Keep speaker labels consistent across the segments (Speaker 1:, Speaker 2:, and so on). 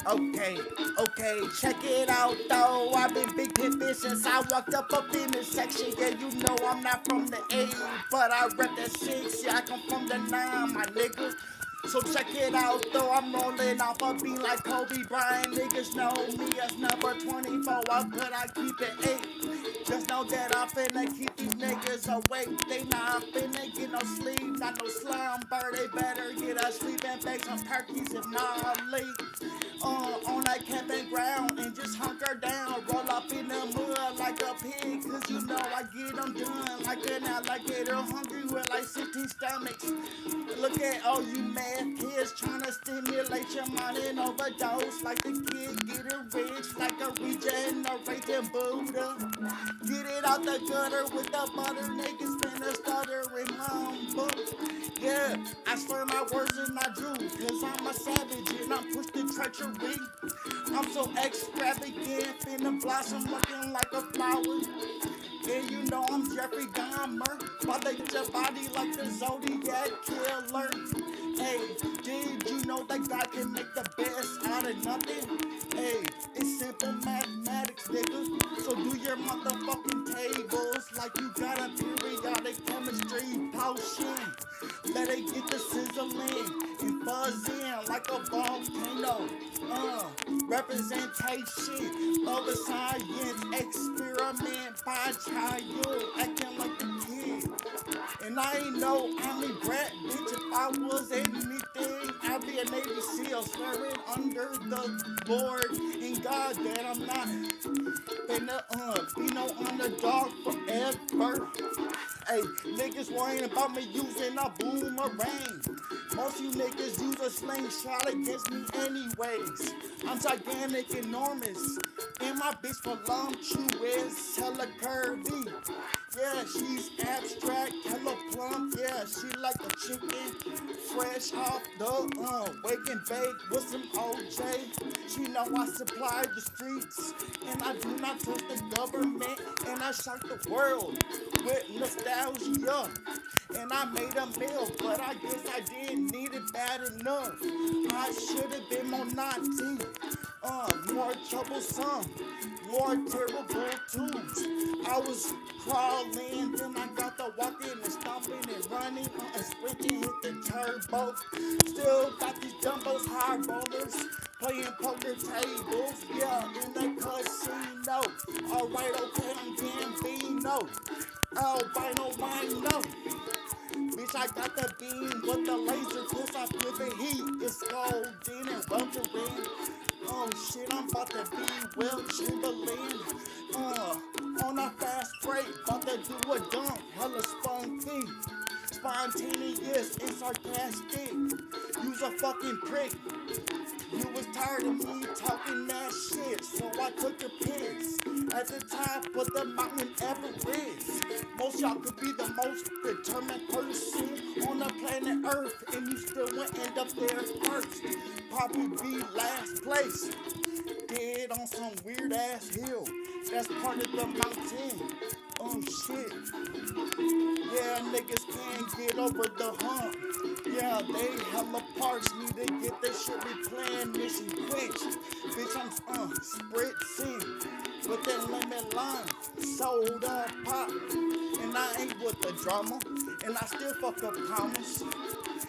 Speaker 1: Okay, check it out though. I've been big pimpin' since I walked up in the section. Yeah, you know I'm not from the A, but I rep that 6. Yeah, I come from the 9, my nigga. So check it out though, I'm rolling off a beat like Kobe Bryant. Niggas know me as number 24, but I keep it 8. Just know that I'm finna keep these niggas awake. They not finna get no sleep, not no slumber. They better get a sleep and bake some turkeys and Molly. On that camping ground and just hunker down. Roll up in the mud like a pig, cause you know I get them done like an alligator hungry with like 16 stomachs. Look at all you mad kids trying to stimulate your mind and overdose like the kid getting rich like a regenerating Buddha. Get it out the gutter with the butter, niggas finna stutter and mumble. Yeah, I slur my words and I do, cause I'm a savage and I'm pushed to treachery. I'm so extravagant, finna blossom looking like a flower. And you know I'm Jeffrey Dahmer, while they get your body like the Zodiac Killer. Hey, did you know that God can make the best out of nothing? Hey, it's simple mathematics, nigga. So do your motherfucking tables like you got a periodic chemistry potion. Let it get the sizzling and buzzing like a volcano. Representation of a science experiment by child acting like a kid. And I ain't no army brat, bitch. If I was anything, I'd be a Navy SEAL swearing under the board. And God that I'm not finna be no underdog forever. Hey, niggas worrying about me using a boomerang. Most you niggas use a slingshot against me anyways. I'm gigantic, enormous, and my bitch voluptuous, hella curvy. Yeah, she's abstract, hella plump. Yeah, she like a chicken, fresh off the wake and bake with some OJ. She know I supply the streets, and I do not trust the government, and I shock the world with nostalgia. And I made a meal, but I guess I didn't need it bad enough. I should have been more naughty, more troublesome, more terrible tools. I was crawling, then I got the walking and stomping and running and sprinting, hit the turbo. Still got these jumbos, high rollers, playing poker tables, yeah, in the casino. Alright, okay, I'm Gambino. Albino rhino. Bitch, I got the beam with the laser, cause I feel the heat. It's golden and weltering. Oh shit, I'm about to be Will Chamberlain. On a fast break, about to do a dunk, hella spunky. Spontaneous and sarcastic. You's a fucking prick. You was tired of me talking that shit, so I took a piss at the top of the mountain Everest. Most y'all could be the most determined person on the planet Earth, and you still won't end up there first. Probably be last place, dead on some weird ass hill. That's part of the mountain. Oh shit. Yeah, niggas can't get over the hump. Yeah, they hella parts, need to get this shit replenished and quenched. Bitch, I'm spritzing with that lemon lime, soda pop. And I ain't with the drama, and I still fuck up commas.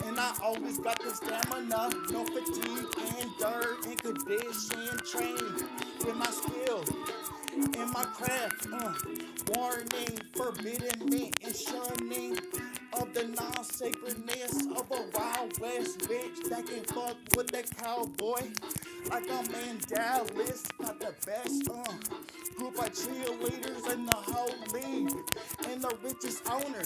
Speaker 1: And I always got the stamina, no fatigue and dirt and condition trained with my skill in my craft. Warning, forbidden me and shunning of the non-sacredness of a Wild West bitch that can fuck with the cowboy like I'm in Dallas. Got the best group of cheerleaders in the whole league and the richest owner.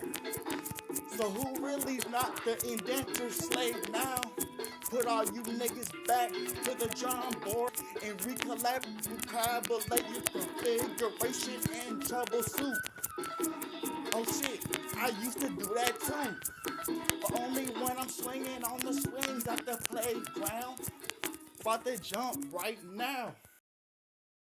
Speaker 1: So who really's not the indentured slave now? Put all you niggas back to the drum board and recollect your configuration and troubleshoot. Oh shit, I used to do that too, but only when I'm swinging on the swings at the playground. About to jump right now.